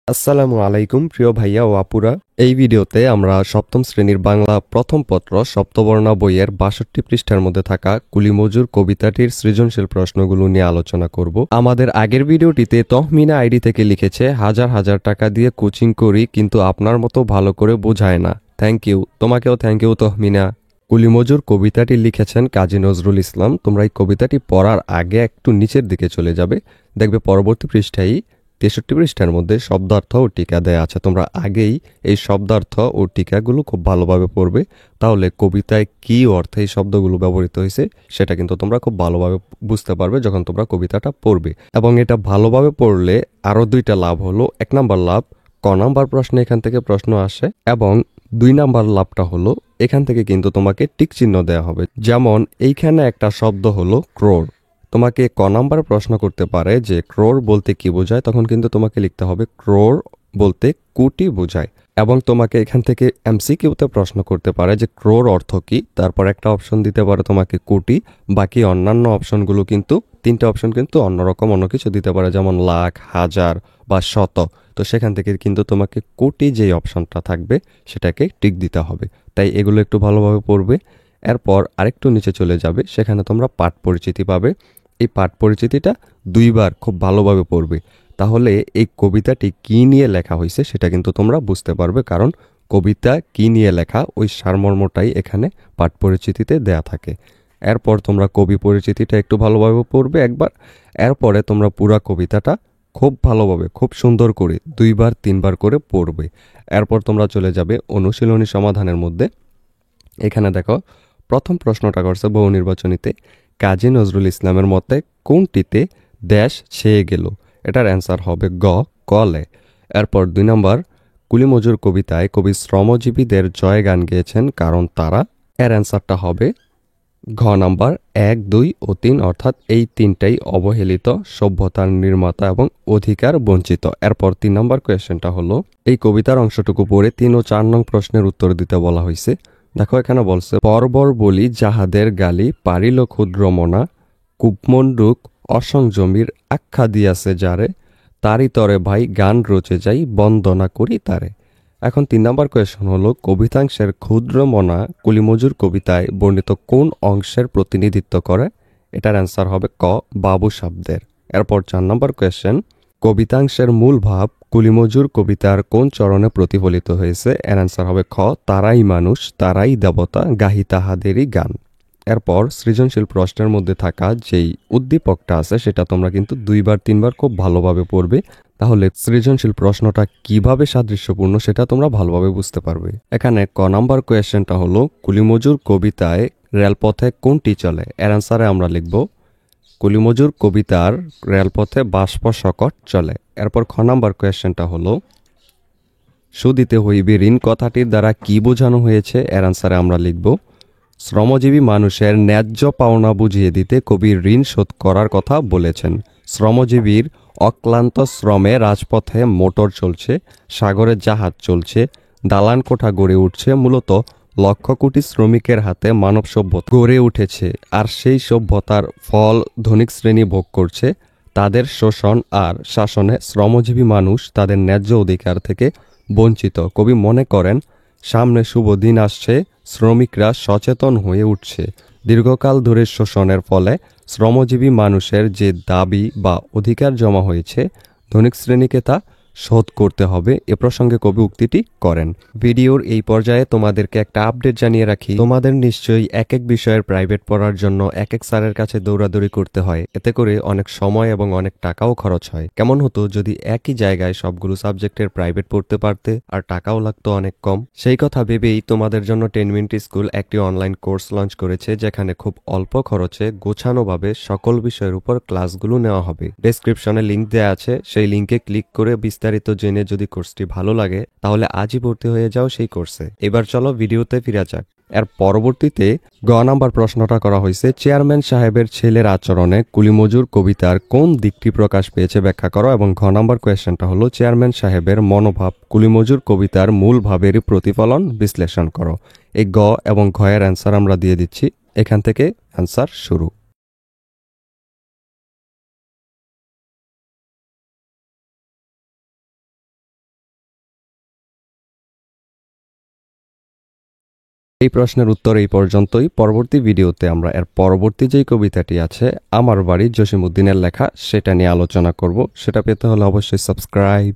আসসালামু আলাইকুম প্রিয় ভাইয়া ও আপুরা। এই ভিডিওতে আমরা সপ্তম শ্রেণীর বাংলা প্রথম পত্র সপ্তবর্ণা বইয়ের ৬২ পৃষ্ঠার মধ্যে থাকা কুলিমজুর কবিতাটির সৃজনশীল প্রশ্নগুলো নিয়ে আলোচনা করব। আমাদের আগের ভিডিওটিতে তহমিনা আইডি থেকে লিখেছে, হাজার হাজার টাকা দিয়ে কোচিং করি কিন্তু আপনার মতো ভালো করে বোঝায় না। থ্যাংক ইউ, তোমাকেও থ্যাংক ইউ তহমিনা। কুলিমজুর কবিতাটি লিখেছেন কাজী নজরুল ইসলাম। তোমরা এই কবিতাটি পড়ার আগে একটু নিচের দিকে চলে যাবে, দেখবে পরবর্তী পৃষ্ঠায় ৬৩ পৃষ্ঠার মধ্যে শব্দার্থ ও টিকা দেয়া আছে। তোমরা আগেই এই শব্দার্থ ও টিকাগুলো খুব ভালোভাবে পড়বে, তাহলে কবিতায় কি অর্থে এই শব্দগুলো ব্যবহৃত হয়েছে সেটা কিন্তু তোমরা খুব ভালোভাবে বুঝতে পারবে যখন তোমরা কবিতাটা পড়বে। এবং এটা ভালোভাবে পড়লে আরও দুইটা লাভ হলো। ১ নাম্বার লাভ, ক নাম্বার প্রশ্নে এখান থেকে প্রশ্ন আসে, এবং ২ নাম্বার লাভটা হলো এখান থেকে কিন্তু তোমাকে টিক চিহ্ন দেওয়া হবে। যেমন এইখানে একটা শব্দ হলো ক্রোর, তোমাকে ক নাম্বার প্রশ্ন করতে পারে যে ক্রোর বলতে কি বোঝায়, তখন কিন্তু তোমাকে লিখতে হবে ক্রোর বলতে কোটি বোঝায়। এবং তোমাকে এখান থেকে এমসিকিউতে প্রশ্ন করতে পারে যে ক্রোর অর্থ কি, তারপর একটা অপশন দিতে পারে তোমাকে কোটি, বাকি অন্যান্য অপশনগুলো কিন্তু ৩টে অপশন কিন্তু অন্যরকম অন্য কিছু দিতে পারে, যেমন লাখ, হাজার বা শত। তো সেখান থেকে কিন্তু তোমাকে কোটি যেই অপশনটা থাকবে সেটাকে টিক দিতে হবে। তাই এগুলো একটু ভালোভাবে পড়বে। এরপর আরেকটু নিচে চলে যাবে, সেখানে তোমরা পাঠ পরিচিতি পাবে। এই পাঠ পরিচিতিটা ২ বার খুব ভালোভাবে পড়বে, তাহলে এই কবিতাটি কি নিয়ে লেখা হয়েছে সেটা কিন্তু তোমরা বুঝতে পারবে। কারণ কবিতা কি নিয়ে লেখা ওই সারমর্মটাই এখানে পাঠ পরিচিতিতে দেয়া থাকে। এরপর তোমরা কবি পরিচিতিটা একটু ভালোভাবে পড়বে একবার। এরপরে তোমরা পুরা কবিতাটা খুব ভালোভাবে খুব সুন্দর করে ২ বার ৩ বার করে পড়বে। এরপর তোমরা চলে যাবে অনুশীলনী সমাধানের মধ্যে। এখানে দেখো প্রথম প্রশ্নটা করছে বহু নির্বাচনীতে, কাজী নজরুল ইসলামের মতে কোনটিতে দেশ ছেয়ে গেল? এটার অ্যান্সার হবে গ, কলে। এরপর ২ নম্বর, কুলিমজুর কবিতায় কবি শ্রমজীবীদের জয় গান গেয়েছেন কারণ তারা, এর অ্যান্সারটা হবে ঘ নাম্বার ১, ২ ও ৩, অর্থাৎ এই তিনটাই অবহেলিত, সভ্যতার নির্মাতা এবং অধিকার বঞ্চিত। এরপর ৩ নম্বর কোয়েশ্চেনটা হলো, এই কবিতার অংশটুকু পড়ে ৩ ও ৪ নং প্রশ্নের উত্তর দিতে বলা হয়েছে। দেখো এখানে বলছে, পরবর বলি যাহাদের গালি পারিল ক্ষুদ্র মনা, কূপমণ্ডুক অসংযমীর আখ্যা দিয়াছে যারে, তারি তরে ভাই গান রচে যাই বন্দনা করি তারে। এখন ৩ নম্বর কোয়েশন হলো, কবিতাংশের ক্ষুদ্র মনা কুলিমজুর কবিতায় বর্ণিত কোন অংশের প্রতিনিধিত্ব করে? এটার অ্যান্সার হবে ক, বাবু শব্দের। এরপর ৪ নম্বর কোয়েশ্চেন, কবিতাংশের মূল ভাব কুলিমজুর কবিতার কোন চরণে প্রতিফলিত হয়েছে? এর অ্যান্সার হবে খ, তারাই মানুষ তারাই দেবতা গাহি তাহাদেরই গান। এরপর সৃজনশীল প্রশ্নের মধ্যে থাকা যেই উদ্দীপকটা আছে সেটা তোমরা কিন্তু ২ বার ৩ বার খুব ভালোভাবে পড়বে, তাহলে সৃজনশীল প্রশ্নটা কিভাবে সাদৃশ্যপূর্ণ সেটা তোমরা ভালোভাবে বুঝতে পারবে। এখানে ক নাম্বার কোয়েশ্চেনটা হলো, কুলিমজুর কবিতায় রেলপথে কোনটি চলে? এর অ্যান্সারে আমরা লিখব কুলিমজুর কবিতার রেলপথে বাষ্প শকট চলে। এরপর খ নাম্বার কোয়েশ্চেনটা হলো, সুদিতে হইবে ঋণ কথাটির দ্বারা কি বোঝানো হয়েছে? এর অ্যান্সারে আমরা লিখব শ্রমজীবী মানুষের ন্যায্য পাওনা বুঝিয়ে দিতে কবি ঋণ শোধ করার কথা বলেছেন। শ্রমজীবীর অক্লান্ত শ্রমে রাজপথে মোটর চলছে, সাগরে জাহাজ চলছে, দালান কোঠা গড়ে উঠছে, মূলত লক্ষ কোটি শ্রমিকের হাতে মানব সভ্যতা গড়ে উঠেছে, আর সেই সভ্যতার ফল ধনিক শ্রেণী ভোগ করছে। তাদের শোষণ আর শাসনে শ্রমজীবী মানুষ তাদের ন্যায্য অধিকার থেকে বঞ্চিত। কবি মনে করেন, সামনে শুভ দিন আসছে, শ্রমিকরা সচেতন হয়ে উঠছে। দীর্ঘকাল ধরে শোষণের ফলে শ্রমজীবী মানুষের যে দাবি বা অধিকার জমা হয়েছে, ধনিক শ্রেণীকে তা শোধ করতে হবে। এ প্রসঙ্গে কবি উক্তিটি করেন। ভিডিওর এই পর্যায়ে তোমাদেরকে একটা আপডেট জানিয়ে রাখি, তোমাদের নিশ্চয়ই এক এক বিষয়ের প্রাইভেট পড়ার জন্য এক এক স্যারের কাছে দৌড়াদৌড়ি করতে হয়। এতে করে অনেক সময় এবং অনেক টাকাও খরচ হয়। কেমন হতো যদি একই জায়গায় সবগুলো সাবজেক্টের প্রাইভেট পড়তে পারতে, আর টাকাও লাগতো অনেক কম। সেই কথা ভেবেই তোমাদের জন্য 10 মিনিট স্কুল একটি অনলাইন কোর্স লঞ্চ করেছে, যেখানে খুব অল্প খরচে গোছানোভাবে সকল বিষয়ের উপর ক্লাসগুলো নেওয়া হবে। ডেসক্রিপশনে লিংক দেওয়া আছে, সেই লিংকে ক্লিক করে বিস্তারিত জেনে যদি কোর্সটি ভালো লাগে তাহলে আজই ভর্তি হয়ে যাও সেই কোর্সে। এবার চলো ভিডিওতে ফিরে যাক। এর পরবর্তীতে গ নাম্বার প্রশ্নটা করা হয়েছে, চেয়ারম্যান সাহেবের ছেলের আচরণে কুলিমজুর কবিতার কোন দিকটি প্রকাশ পেয়েছে ব্যাখ্যা করো। এবং ঘ নাম্বার কোয়েশ্চেনটা হলো, চেয়ারম্যান সাহেবের মনোভাব কুলিমজুর কবিতার মূল ভাবেরই প্রতিফলন, বিশ্লেষণ করো। এই গ এবং ঘ এর অ্যান্সার আমরা দিয়ে দিচ্ছি, এখান থেকে অ্যান্সার শুরু। এই প্রশ্নের উত্তর এই পর্যন্তই। পরবর্তী ভিডিওতে আমরা এর পরবর্তী যেই কবিতাটি আছে আমার বাড়ি জসিমউদ্দিনের লেখা সেটা নিয়ে আলোচনা করব। সেটা পেতে হলে অবশ্যই সাবস্ক্রাইব